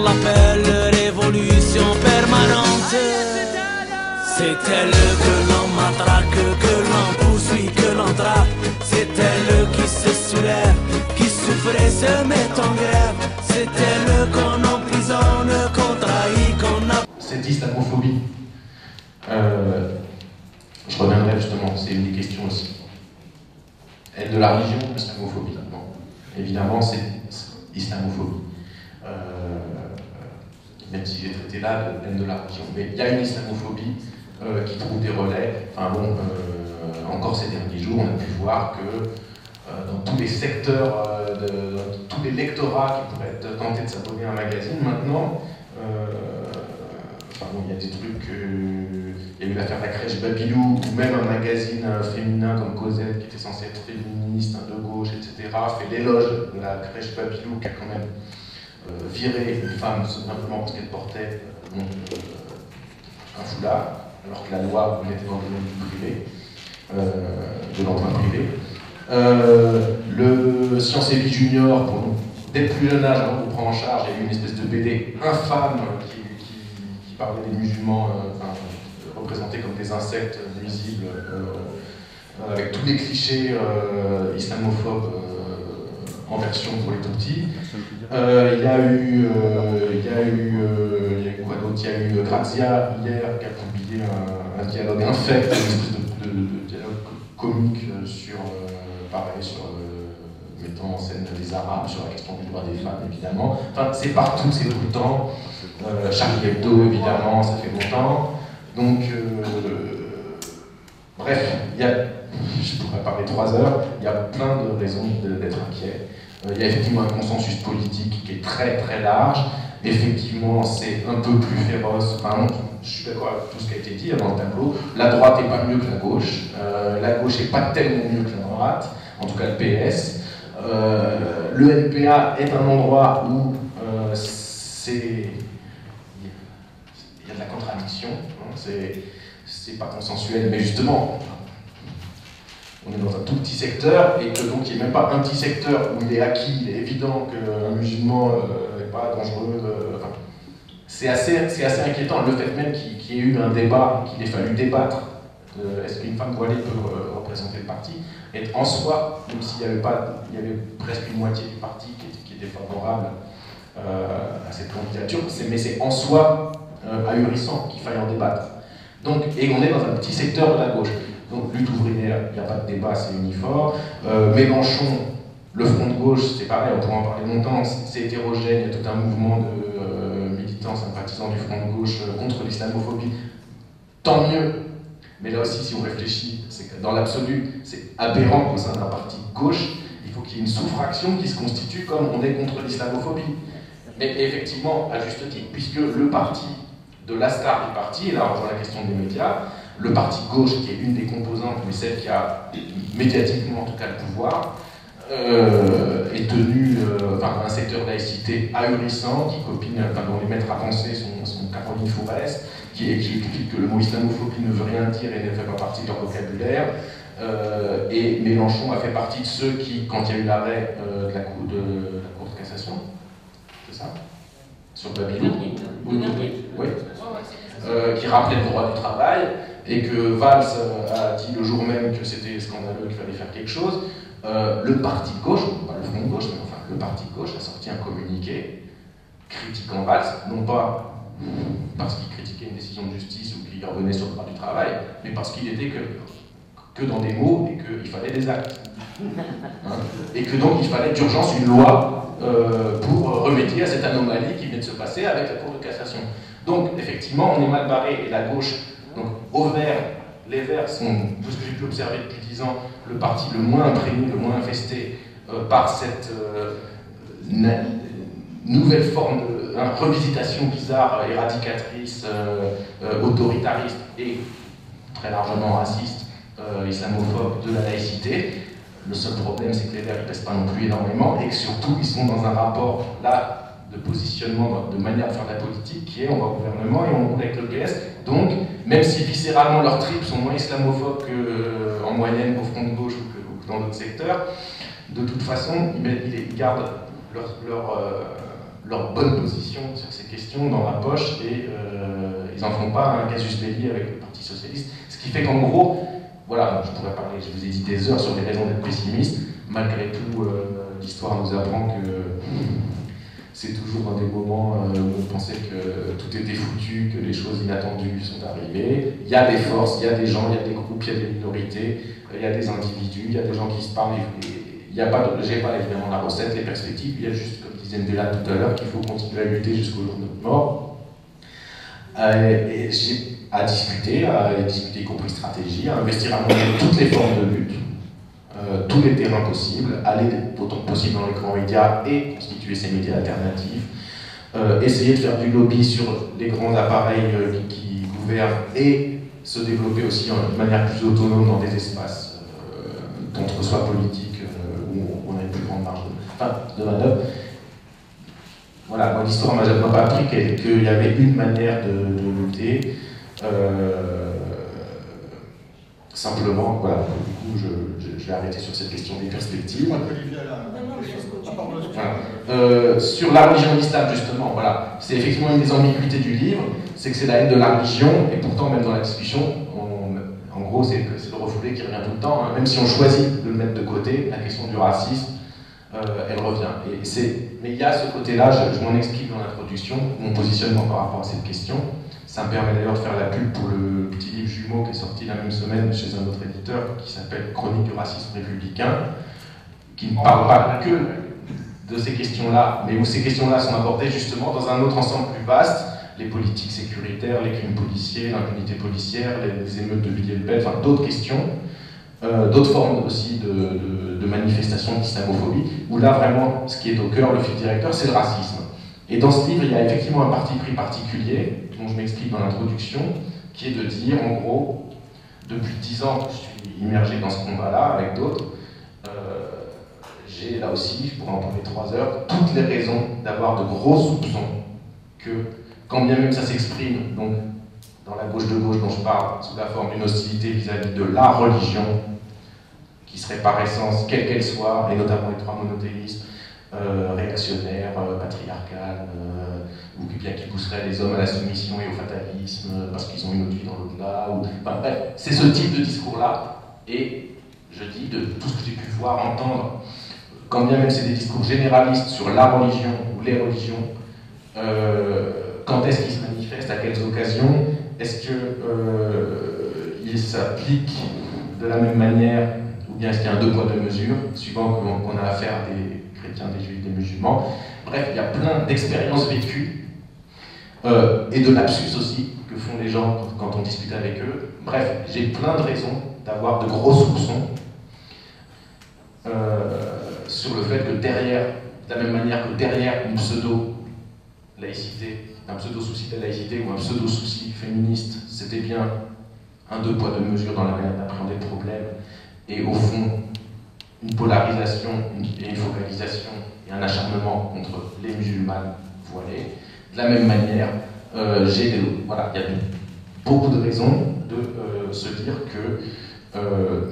qu'on l'appelle révolution permanente. C'est elle que l'on matraque, que l'on poursuit, que l'on traque. C'est elle qui se soulève, qui souffre et se met en grève. C'est elle qu'on emprisonne, qu'on trahit, qu'on a... Cette islamophobie, je reviendrai justement, c'est une des questions aussi. Haine de la religion, islamophobie. Bon, évidemment, c'est islamophobie. Même si j'ai traité là de haine de la religion. Mais il y a une islamophobie qui trouve des relais. Enfin bon, encore ces derniers jours, on a pu voir que dans tous les secteurs, dans tous les lectorats qui pourraient être tentés de s'abonner à un magazine, maintenant, enfin bon, il y a des trucs, il y a eu l'affaire de la crèche Babylou, ou même un magazine féminin comme Cosette, qui était censé être féministe, de gauche, etc., fait l'éloge de la crèche Babylou, qui a quand même viré une femme simplement parce qu'elle portait un foulard, alors que la loi voulait être dans le domaine du privé, de l'emprunt privé. Le Sciences et Vie Junior, pour nous, dès le plus jeune âge, on prend en charge, il y a eu une espèce de BD infâme qui parlait des musulmans représentés comme des insectes nuisibles, avec tous les clichés islamophobes en version pour les tout petits. Il y a eu quoi d'autre? Il y a eu Grazia hier qui a publié un dialogue infect, une espèce de dialogue comique sur, pareil, sur mettant en scène des Arabes, sur la question du droit des femmes, évidemment. Enfin, c'est partout, c'est tout le temps. Charlie Hebdo, évidemment, ça fait longtemps. Donc, bref, je pourrais parler 3 heures, il y a plein de raisons d'être inquiet. Il y a effectivement un consensus politique qui est très très large. Effectivement, c'est un peu plus féroce. Enfin, je suis d'accord avec tout ce qui a été dit dans le tableau. La droite n'est pas mieux que la gauche. La gauche n'est pas tellement mieux que la droite, en tout cas le PS. Le NPA est un endroit où il y a de la contradiction. Hein, c'est pas consensuel, mais justement, on est dans un tout petit secteur, et que donc il n'y a même pas un petit secteur où il est acquis, il est évident qu'un musulman n'est pas dangereux. Enfin, c'est assez inquiétant, le fait même qu'il y ait eu un débat, qu'il ait fallu débattre, est-ce qu'une femme voilée peut représenter le parti, et en soi, même s'il y avait presque une moitié du parti qui était favorable à cette candidature, mais c'est en soi ahurissant qu'il faille en débattre. Donc, et on est dans un petit secteur de la gauche. Donc lutte ouvrière, il n'y a pas de débat, c'est uniforme. Mélenchon, le front de gauche, c'est pareil, on pourra en parler longtemps, c'est hétérogène, il y a tout un mouvement de militants, sympathisants du front de gauche contre l'islamophobie. Tant mieux, mais là aussi, si on réfléchit, c'est que dans l'absolu, c'est aberrant qu'au sein d'un parti de gauche, il faut qu'il y ait une sous-fraction qui se constitue comme on est contre l'islamophobie. Mais effectivement, à juste titre, puisque le parti de la star du parti, et là on rejoint la question des médias, le parti de gauche, qui est une des composantes, mais celle qui a médiatiquement en tout cas le pouvoir, est tenu par un secteur laïcité ahurissant, qui copine, dont les maîtres à penser sont Caroline Forest, qui explique que le mot islamophobie ne veut rien dire et ne fait pas partie de leur vocabulaire. Et Mélenchon a fait partie de ceux qui, quand il y a eu l'arrêt de la Cour de cassation, c'est ça? Sur Babylone, oui. Qui rappelait le droit du travail, et que Valls a dit le jour même que c'était scandaleux, qu'il fallait faire quelque chose. Le parti de gauche, pas le front de gauche, mais enfin le parti de gauche a sorti un communiqué critiquant Valls, non pas parce qu'il critiquait une décision de justice ou qu'il revenait sur le droit du travail, mais parce qu'il était que dans des mots et qu'il fallait des actes. Hein, et que donc il fallait d'urgence une loi pour remédier à cette anomalie qui vient de se passer avec la Cour de cassation. Donc effectivement, on est mal barré, et la gauche, donc au vert, les Verts sont, tout ce que j'ai pu observer depuis 10 ans, le parti le moins imprégné, le moins infesté par cette nouvelle forme de revisitation bizarre, éradicatrice, autoritariste et très largement raciste, islamophobe de la laïcité. Le seul problème, c'est que les Verts ne pèsent pas non plus énormément, et que surtout, ils sont dans un rapport là de positionnement, de manière de faire de la politique, qui est on va au gouvernement et on roule avec le PS. Donc, même si viscéralement leurs tripes sont moins islamophobes qu'en moyenne au front de gauche ou que dans d'autres secteurs, de toute façon, ils gardent leur bonne position sur ces questions dans la poche et ils n'en font pas un casus belli avec le Parti socialiste. Ce qui fait qu'en gros, voilà, je pourrais parler, je vous ai dit des heures sur les raisons d'être pessimiste. Malgré tout, l'histoire nous apprend que c'est toujours dans des moments où on pensait que tout était foutu, que les choses inattendues sont arrivées. Il y a des forces, il y a des gens, il y a des groupes, il y a des minorités, il y a des individus, il y a des gens qui se parlent. Il n'y a pas, j'ai pas évidemment la recette, les perspectives, il y a juste, comme disait Ndela tout à l'heure, qu'il faut continuer à lutter jusqu'au jour de notre mort. Et j'ai à discuter, y compris stratégie, à investir à moyen toutes les formes de lutte, tous les terrains possibles, aller autant que possible dans les grands médias et constituer ces médias alternatifs, essayer de faire du lobby sur les grands appareils qui gouvernent et se développer aussi de manière plus autonome dans des espaces d'entre-soi politique où on a une plus grande marge de manœuvre. Voilà, moi l'histoire m'a pas appris qu'il y avait une manière de lutter. Simplement, voilà, du coup, je vais arrêter sur cette question des perspectives. Voilà. Sur la religion de l'islam, justement, voilà, c'est effectivement une des ambiguïtés du livre, c'est que c'est la haine de la religion, et pourtant, même dans la discussion, en gros, c'est le refoulé qui revient tout le temps, hein. Même si on choisit de le mettre de côté, la question du racisme, elle revient. Mais il y a ce côté-là, je m'en explique dans l'introduction, mon positionnement par rapport à cette question. Ça me permet d'ailleurs de faire la pub pour le petit livre jumeau qui est sorti la même semaine chez un autre éditeur qui s'appelle Chronique du racisme républicain, qui ne parle pas que de ces questions-là, mais où ces questions-là sont abordées justement dans un autre ensemble plus vaste, les politiques sécuritaires, les crimes policiers, l'impunité policière, les émeutes de Villiers-le-Bel, enfin d'autres questions, d'autres formes aussi de manifestations d'islamophobie, où là vraiment, ce qui est au cœur, le fil directeur, c'est le racisme. Et dans ce livre, il y a effectivement un parti pris particulier, dont je m'explique dans l'introduction, qui est de dire, en gros, depuis 10 ans que je suis immergé dans ce combat-là, avec d'autres, j'ai là aussi, je pourrais en parler 3 heures, toutes les raisons d'avoir de gros soupçons que, quand bien même ça s'exprime, donc dans la gauche de gauche dont je parle, sous la forme d'une hostilité vis-à-vis de la religion, qui serait par essence, quelle qu'elle soit, et notamment les 3 monothéismes, réactionnaires, patriarcales, ou bien qui pousseraient les hommes à la soumission et au fatalisme parce qu'ils ont une autre vie dans l'au-delà. Enfin, bref, c'est ce type de discours-là. Et je dis, de tout ce que j'ai pu voir, entendre, quand bien même c'est des discours généralistes sur la religion ou les religions, quand est-ce qu'ils se manifestent, à quelles occasions, est-ce qu'ils s'appliquent de la même manière, ou bien est-ce qu'il y a un 2 poids 2 mesures, suivant qu'on a affaire à des chrétiens, des juifs, des musulmans. Bref, il y a plein d'expériences vécues et de lapsus aussi que font les gens quand on discute avec eux. Bref, j'ai plein de raisons d'avoir de gros soupçons sur le fait que derrière, de la même manière que derrière une pseudo-laïcité, un pseudo-souci de la laïcité ou un pseudo-souci féministe, c'était bien un 2 poids 2 mesures dans la manière d'appréhender le problème, et au fond, une polarisation et une focalisation et un acharnement contre les musulmanes voilées. De la même manière, voilà, il y a beaucoup de raisons de se dire que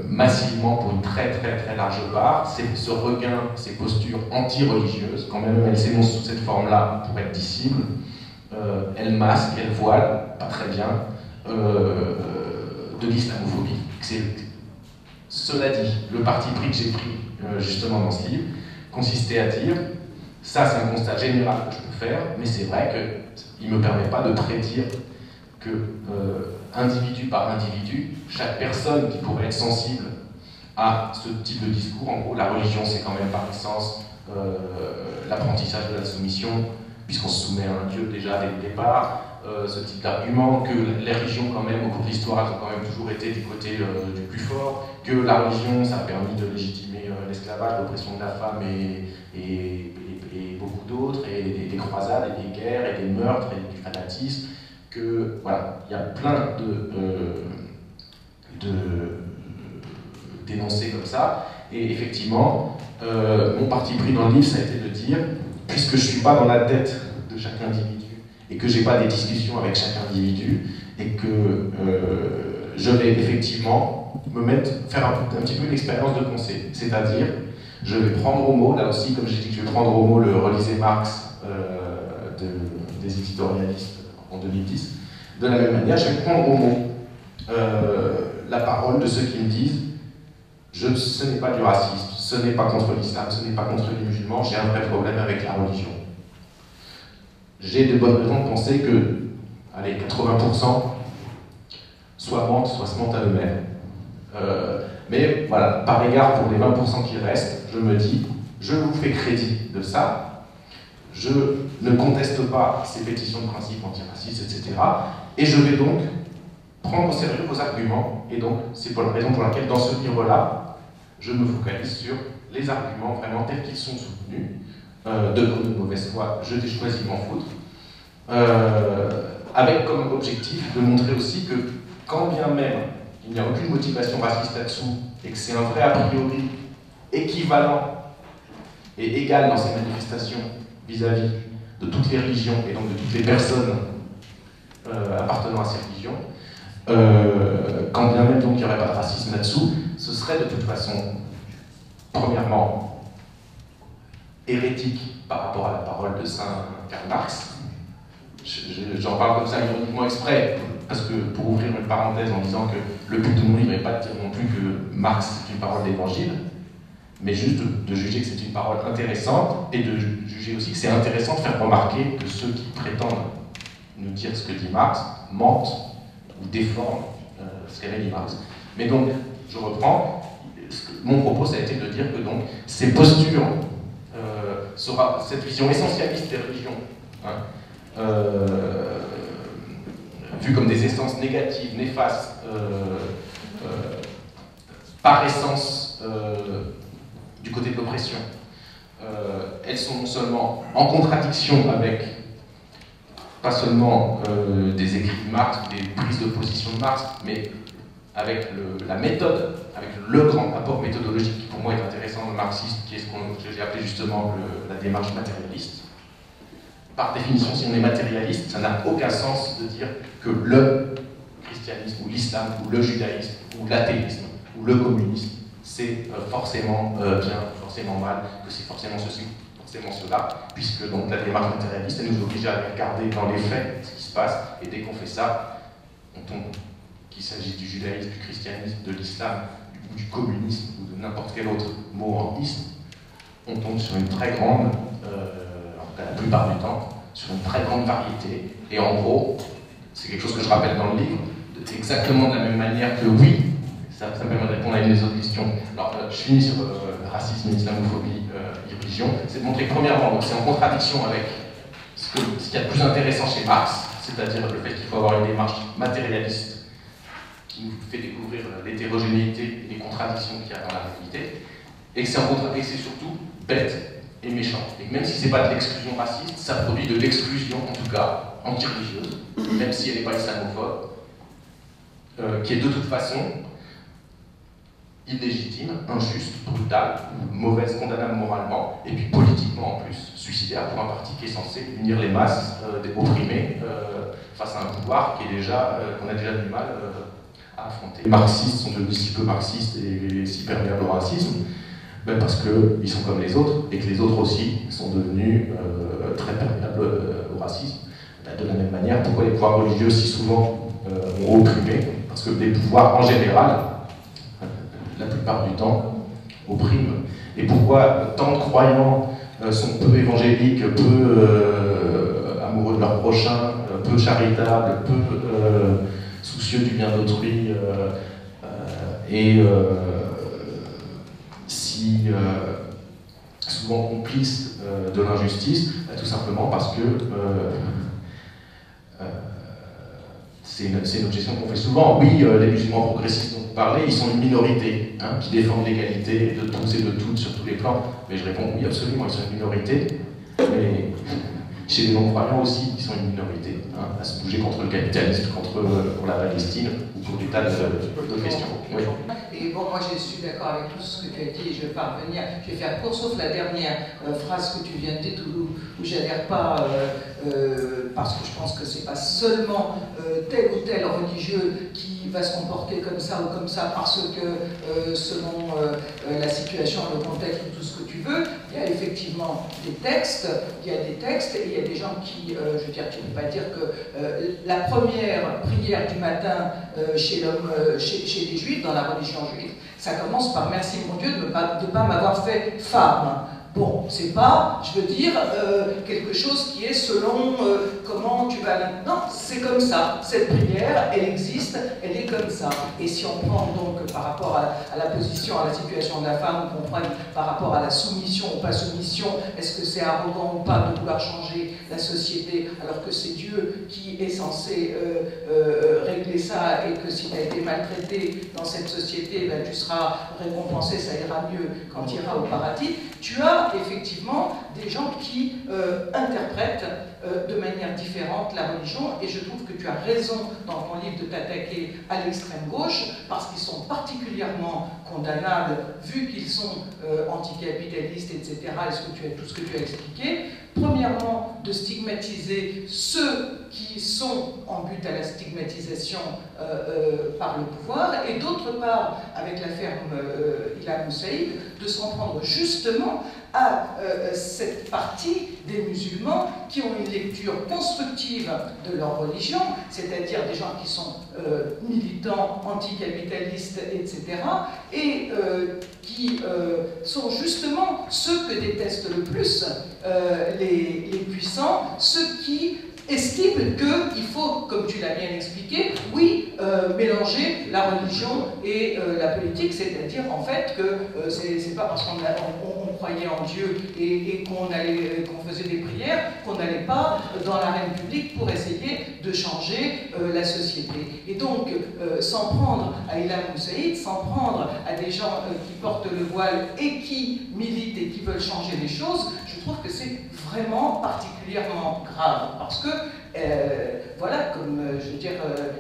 massivement, pour une très très très large part, ce regain, ces postures anti-religieuses, quand même elles s'énoncent sous cette forme-là pour être dissibles, elles masquent, elles voilent, pas très bien, de l'islamophobie. Cela dit, le parti pris que j'ai pris justement dans ce livre consistait à dire, ça c'est un constat général que je peux faire, mais c'est vrai qu'il ne me permet pas de prédire que individu par individu, chaque personne qui pourrait être sensible à ce type de discours, en gros la religion c'est quand même par essence l'apprentissage de la soumission, puisqu'on se soumet à un Dieu déjà dès le départ, ce type d'argument, que les religions quand même, au cours de l'histoire, elles ont quand même toujours été du côté du plus fort, que la religion, ça a permis de légitimer l'esclavage, l'oppression de la femme et beaucoup d'autres, et des croisades, et des guerres, et des meurtres, et du fanatisme, que, voilà, il y a plein de d'énoncés comme ça, et effectivement, mon parti pris dans le livre, ça a été de dire, puisque je ne suis pas dans la tête de chaque individu, et que je n'ai pas des discussions avec chaque individu, et que je vais effectivement faire un petit peu une expérience de pensée. C'est-à-dire, je vais prendre au mot, là aussi, comme j'ai dit que je vais prendre au mot le relisez Marx des éditorialistes en 2010. De la même manière, je vais prendre au mot la parole de ceux qui me disent ce n'est pas du racisme, ce n'est pas contre l'islam, ce n'est pas contre les musulmans, j'ai un vrai problème avec la religion. J'ai de bonnes raisons de penser que, allez, 80% soit mentent, soit se mentent à eux-mêmes. Mais voilà, par égard pour les 20% qui restent, je me dis, je vous fais crédit de ça, je ne conteste pas ces pétitions de principe antiracistes, etc. Et je vais donc prendre au sérieux vos arguments, et donc c'est pour la raison pour laquelle dans ce livre-là, je me focalise sur les arguments vraiment tels qu'ils sont soutenus, de bonne ou de mauvaise foi, je t'ai choisi de m'en foutre, avec comme objectif de montrer aussi que quand bien même il n'y a aucune motivation raciste là-dessous, et que c'est un vrai a priori équivalent et égal dans ces manifestations vis-à-vis de toutes les religions et donc de toutes les personnes appartenant à ces religions, quand bien même donc il n'y aurait pas de racisme là-dessous, ce serait de toute façon, premièrement, hérétique par rapport à la parole de Saint Karl Marx. J'en parle comme ça ironiquement exprès, parce que pour ouvrir une parenthèse en disant que le but de mon livre n'est pas de dire non plus que Marx est une parole d'évangile, mais juste de juger que c'est une parole intéressante et de juger aussi que c'est intéressant de faire remarquer que ceux qui prétendent nous dire ce que dit Marx mentent ou déforment ce qu'avait dit Marx. Mais donc, je reprends, mon propos ça a été de dire que donc ces postures, cette vision essentialiste des religions, hein, vues comme des essences négatives, néfastes, par essence du côté de l'oppression, elles sont non seulement en contradiction avec, pas seulement des écrits de Marx, des prises de position de Marx, mais avec la méthode, avec le grand apport méthodologique qui pour moi est intéressant dans le marxisme, qui est ce que j'ai appelé justement la démarche matérialiste. Par définition, si on est matérialiste, ça n'a aucun sens de dire que le christianisme, ou l'islam, ou le judaïsme, ou l'athéisme, ou le communisme, c'est forcément bien, forcément mal, que c'est forcément ceci, forcément cela, puisque donc la démarche matérialiste, elle nous oblige à regarder dans les faits ce qui se passe, et dès qu'on fait ça, on tombe, qu'il s'agisse du judaïsme, du christianisme, de l'islam, ou du communisme, ou de n'importe quel autre mot en isme, on tombe sur une très grande, la plupart du temps, sur une très grande variété. Et en gros, c'est quelque chose que je rappelle dans le livre, exactement de la même manière que oui, ça me permet de répondre à une des autres questions. Alors, je finis sur racisme, islamophobie, religion. C'est de montrer que, premièrement, c'est en contradiction avec ce qu'il y a de plus intéressant chez Marx, c'est-à-dire le fait qu'il faut avoir une démarche matérialiste qui nous fait découvrir l'hétérogénéité et les contradictions qu'il y a dans la réalité, et que c'est surtout bête et méchant. Et que même si ce n'est pas de l'exclusion raciste, ça produit de l'exclusion, en tout cas, anti-religieuse, même si elle n'est pas islamophobe, qui est de toute façon illégitime, injuste, brutale, mauvaise, condamnable moralement, et puis politiquement en plus, suicidaire pour un parti qui est censé unir les masses des opprimés face à un pouvoir qu'on a déjà du mal à affronter. Les marxistes sont devenus si peu marxistes et si perméables au racisme, ben parce qu'ils sont comme les autres, et que les autres aussi sont devenus très perméables au racisme. Ben de la même manière, pourquoi les pouvoirs religieux si souvent ont opprimé? Parce que les pouvoirs en général, la plupart du temps, oppriment. Et pourquoi tant de croyants sont peu évangéliques, peu amoureux de leur prochain, peu charitables, peu soucieux du bien d'autrui, et si souvent complices de l'injustice, tout simplement parce que c'est une objection qu'on fait souvent. Oui, les musulmans progressistes dont vous parlez, ils sont une minorité, hein, qui défendent l'égalité de tous et de toutes sur tous les plans. Mais je réponds oui, absolument, ils sont une minorité. Mais chez les non-croyants aussi, ils sont une minorité, hein, à se bouger contre le capitalisme, contre pour la Palestine, ou pour des tas de questions. Oui. Et bon, moi je suis d'accord avec tout ce que tu as dit et je vais pas revenir. Je vais faire court, sauf la dernière phrase que tu viens de dire, où où j'adhère pas parce que je pense que c'est pas seulement tel ou tel religieux qui va se comporter comme ça ou comme ça parce que selon la situation, le contexte ou tout ce que tu veux, il y a effectivement des textes, et il y a des gens qui, je veux dire, tu ne peux pas dire que la première prière du matin chez les juifs, dans la religion juive, ça commence par merci mon Dieu de ne pas m'avoir fait femme. Bon, c'est pas, je veux dire, quelque chose qui est selon comment tu vas... Non, c'est comme ça. Cette prière, elle existe, elle est comme ça. Et si on prend donc par rapport à la position, à la situation de la femme, on comprend par rapport à la soumission ou pas soumission, est-ce que c'est arrogant ou pas de vouloir changer la société alors que c'est Dieu qui est censé régler ça et que si tu as été maltraité dans cette société, ben, tu seras récompensé, ça ira mieux quand tu iras au paradis. Tu as effectivement des gens qui interprètent de manière différente la religion, et je trouve que tu as raison dans ton livre de t'attaquer à l'extrême gauche, parce qu'ils sont particulièrement condamnables, vu qu'ils sont anticapitalistes, etc., tout ce que tu as expliqué. Premièrement, de stigmatiser ceux qui sont en but à la stigmatisation par le pouvoir, et d'autre part, avec l'affaire Ilham Moussaïd, de s'en prendre justement à cette partie des musulmans qui ont une lecture constructive de leur religion, c'est-à-dire des gens qui sont militants, anticapitalistes, etc., et qui sont justement ceux que détestent le plus les puissants, ceux qui estiment qu'il faut, comme tu l'as bien expliqué, oui, mélanger la religion et la politique, c'est-à-dire en fait que c'est pas parce qu'on croyait en Dieu et qu'on faisait des prières qu'on n'allait pas dans l'arène publique pour essayer de changer la société. Et donc, s'en prendre à Ilham Moussaïd, s'en prendre à des gens qui portent le voile et qui militent et qui veulent changer les choses, je trouve que c'est vraiment particulièrement grave, parce que voilà, comme je veux dire,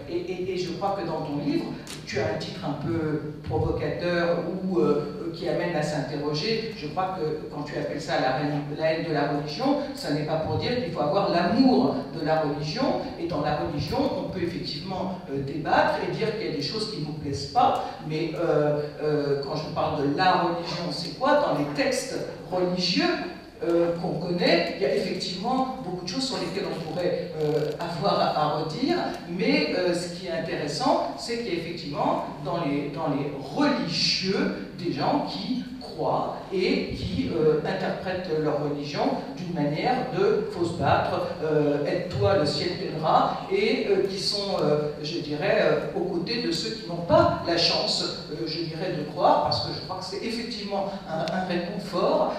et je crois que dans ton livre, tu as un titre un peu provocateur ou qui amène à s'interroger. Je crois que quand tu appelles ça la haine de la religion, ça n'est pas pour dire qu'il faut avoir l'amour de la religion, et dans la religion, on peut effectivement débattre et dire qu'il y a des choses qui ne nous plaisent pas, mais quand je parle de la religion, c'est quoi? Dans les textes religieux qu'on connaît, il y a effectivement beaucoup de choses sur lesquelles on pourrait avoir à redire, mais ce qui est intéressant, c'est qu'il y a effectivement dans les religieux des gens qui croient et qui interprètent leur religion d'une manière de « faut se battre, aide-toi, le ciel t'aidera », et qui sont, je dirais, aux côtés de ceux qui n'ont pas la chance, je dirais, de croire, parce que je crois que c'est effectivement un réconfort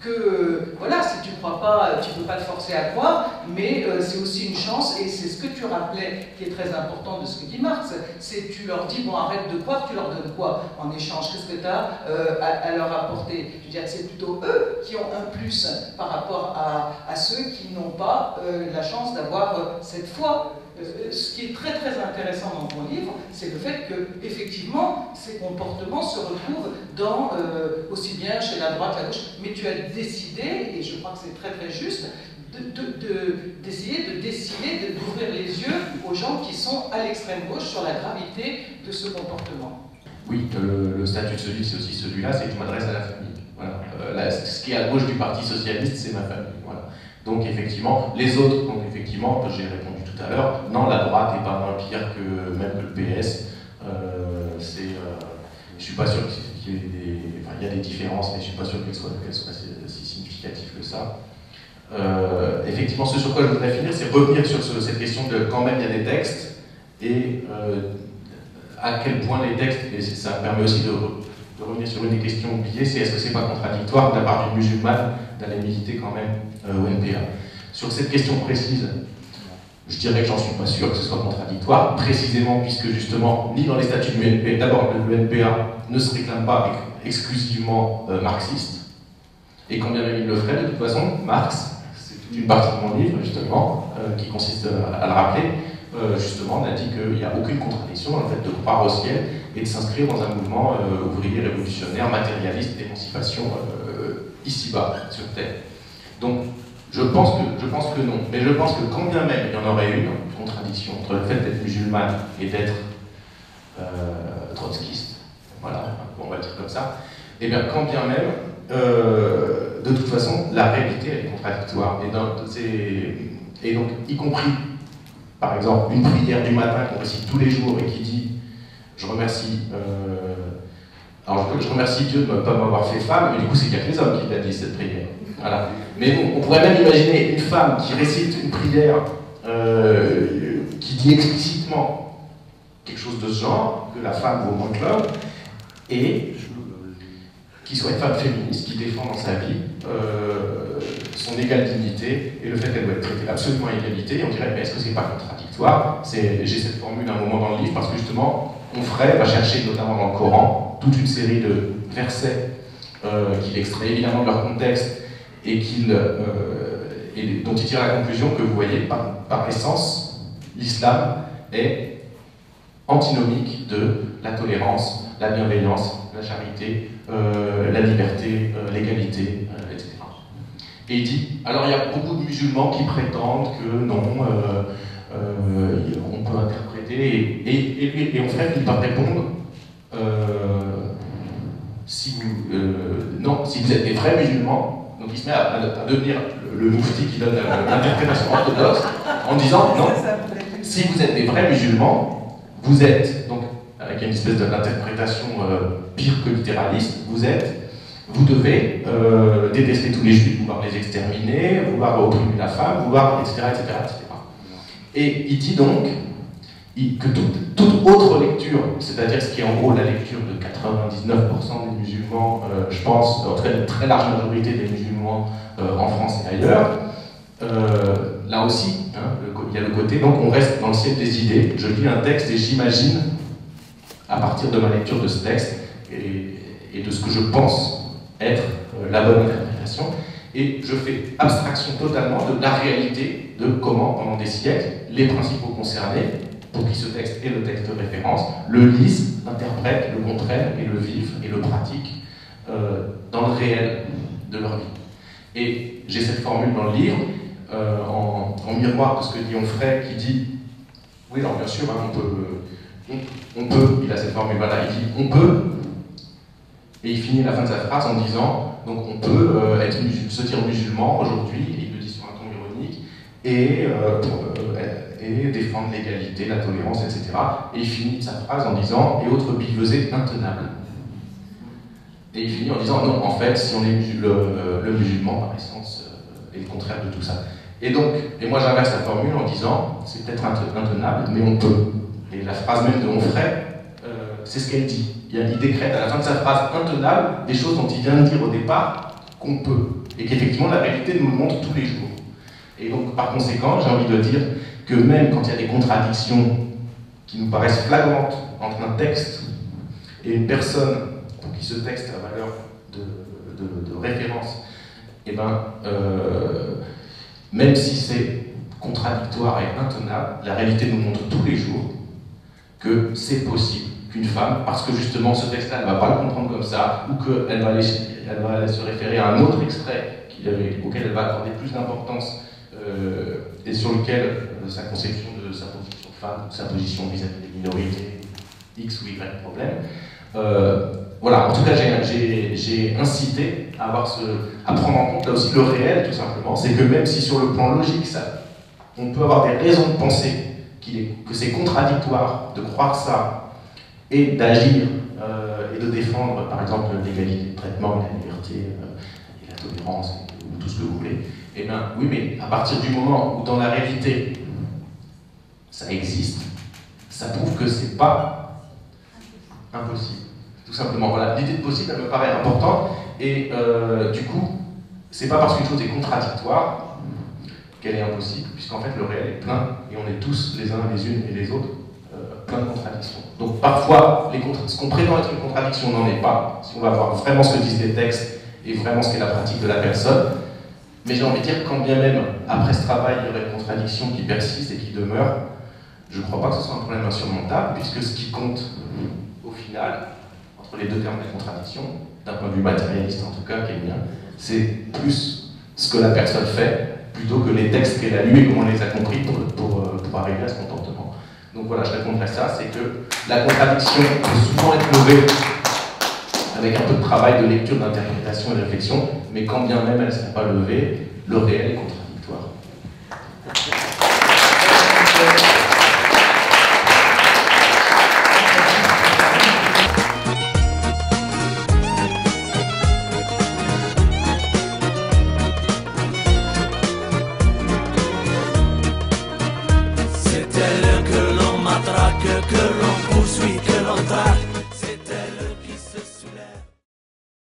que, voilà, si tu ne crois pas, tu ne peux pas te forcer à croire, mais c'est aussi une chance, et c'est ce que tu rappelais qui est très important de ce que dit Marx, c'est tu leur dis, bon, arrête de croire, tu leur donnes quoi en échange? Qu'est-ce que tu as à leur apporter? Je veux dire, c'est plutôt eux qui ont un plus par rapport à ceux qui n'ont pas la chance d'avoir cette foi. Ce qui est très très intéressant dans ton livre, c'est le fait que, effectivement, ces comportements se retrouvent dans, aussi bien chez la droite, la gauche, mais tu as décidé, et je crois que c'est très très juste, d'essayer de dessiner, d'ouvrir les yeux aux gens qui sont à l'extrême gauche sur la gravité de ce comportement. Oui, le statut de ce livre, c'est aussi celui-là, c'est que je m'adresse à la famille. Voilà. Ce qui est à gauche du Parti Socialiste, c'est ma famille. Voilà. Donc effectivement, les autres, donc effectivement, j'ai répondu tout à l'heure, non, la droite n'est pas moins pire que même que le PS. Je suis pas sûr qu'il y ait des... Enfin, il y a des différences, mais je suis pas sûr qu'elles soient si significatives que ça. Effectivement, ce sur quoi je voudrais finir, c'est revenir sur cette question de quand même il y a des textes, et à quel point les textes, et ça me permet aussi de revenir sur une des questions oubliées, c'est est-ce que c'est pas contradictoire de la part d'une musulmane d'aller militer quand même au NPA. Sur cette question précise, je dirais que j'en suis pas sûr que ce soit contradictoire, précisément puisque justement, ni dans les statuts du NPA, d'abord le NPA ne se réclame pas exclusivement marxiste, et quand bien même il le ferait, de toute façon, Marx, c'est toute une partie de mon livre justement, qui consiste à le rappeler, justement, on a dit qu'il n'y a aucune contradiction dans le fait de croire au ciel et de s'inscrire dans un mouvement ouvrier, révolutionnaire, matérialiste, d'émancipation ici-bas, sur Terre. Donc, Je pense que non, mais je pense que quand bien même il y en aurait une contradiction entre le fait d'être musulmane et d'être trotskiste, voilà, on va dire comme ça, et bien quand bien même, de toute façon, la réalité elle est contradictoire. Et donc, y compris, par exemple, une prière du matin qu'on récite tous les jours et qui dit « Je remercie je remercie Dieu de ne pas m'avoir fait femme », mais du coup, c'est qu'il n'y a que les hommes qui la disent, cette prière. Voilà. Mais bon, on pourrait même imaginer une femme qui récite une prière qui dit explicitement quelque chose de ce genre, que la femme vaut moins que l'homme, et qui soit une femme féministe, qui défend dans sa vie son égale dignité, et le fait qu'elle doit être traitée absolument à égalité, et on dirait, mais est-ce que c'est pas contradictoire? J'ai cette formule à un moment dans le livre, parce que justement, Onfray va chercher, notamment dans le Coran, toute une série de versets qu'il extrait évidemment de leur contexte, et dont il tire la conclusion que vous voyez, par essence, l'islam est antinomique de la tolérance, la bienveillance, la charité, la liberté, l'égalité, etc. Et il dit, alors il y a beaucoup de musulmans qui prétendent que non, on peut interpréter, et en fait, il va répondre, si vous êtes des vrais musulmans, donc il se met à devenir le moufti qui donne l'interprétation orthodoxe, en disant, non, si vous êtes des vrais musulmans, vous êtes, donc avec une espèce d'interprétation pire que littéraliste, vous devez détester tous les juifs, vouloir les exterminer, vouloir opprimer la femme, vouloir, etc., etc., etc. Et il dit donc que toute autre lecture, c'est-à-dire ce qui est en gros la lecture de 99% des musulmans, je pense, en très, très large majorité des musulmans en France et ailleurs, là aussi, hein, il y a le côté, donc on reste dans le ciel des idées, je lis un texte et j'imagine, à partir de ma lecture de ce texte, et de ce que je pense être la bonne interprétation, et je fais abstraction totalement de la réalité de comment, pendant des siècles, les principaux concernés, pour qui ce texte est le texte de référence, le lisent, l'interprètent, le comprennent, et le vivent, et le pratiquent dans le réel de leur vie. Et j'ai cette formule dans le livre, en miroir de ce que dit Onfray, qui dit, oui, alors bien sûr, hein, on peut, il a cette formule, voilà, il dit, on peut, et il finit la fin de sa phrase en disant, donc on peut se dire musulman aujourd'hui, et il le dit sur un ton ironique, et défendre l'égalité, la tolérance, etc. Et il finit sa phrase en disant, et autres billevesées intenables. Et il finit en disant, non, en fait, si on est le musulman, par essence, est le contraire de tout ça. Et donc, moi j'inverse la formule en disant, c'est peut-être intenable, mais on peut. Et la phrase même de Onfray, c'est ce qu'elle dit. Il décrète à la fin de sa phrase intenable des choses dont il vient de dire au départ qu'on peut. Et qu'effectivement la réalité nous le montre tous les jours. Et donc par conséquent, j'ai envie de dire que même quand il y a des contradictions qui nous paraissent flagrantes entre un texte et une personne pour qui ce texte a valeur de référence, et même si c'est contradictoire et intenable, la réalité nous montre tous les jours que c'est possible qu'une femme, parce que justement ce texte-là, elle ne va pas le comprendre comme ça, ou qu'elle va se référer à un autre extrait auquel elle va accorder plus d'importance et sur lequel sa conception de sa position de femme, sa position vis-à-vis des minorités, X ou Y problème. Voilà, en tout cas, j'ai incité à prendre en compte là aussi le réel, tout simplement. C'est que même si sur le plan logique, on peut avoir des raisons de penser que c'est contradictoire de croire ça et d'agir et de défendre, par exemple, l'égalité de traitement, la liberté et la tolérance, ou tout ce que vous voulez, eh bien, oui, mais à partir du moment où dans la réalité, ça existe, ça prouve que c'est pas impossible. Tout simplement, voilà, l'idée de possible, elle me paraît importante, et du coup, c'est pas parce qu'une chose est contradictoire qu'elle est impossible, puisqu'en fait le réel est plein, et on est tous les uns les unes et les autres plein de contradictions. Donc parfois, ce qu'on prétend être une contradiction n'en est pas, si on va voir vraiment ce que disent les textes et vraiment ce qu'est la pratique de la personne. Mais j'ai envie de dire, quand bien même, après ce travail, il y aurait une contradiction qui persiste et qui demeure, je ne crois pas que ce soit un problème insurmontable, puisque ce qui compte, au final, entre les deux termes de contradiction, d'un point de vue matérialiste en tout cas, qui est le mien, c'est plus ce que la personne fait plutôt que les textes qu'elle a lus et comment elle les a compris pour arriver à ce comportement. Donc voilà, je répondrai à ça, c'est que la contradiction peut souvent être levée avec un peu de travail de lecture, d'interprétation et de réflexion, mais quand bien même elle ne serait pas levée, le réel est contraire.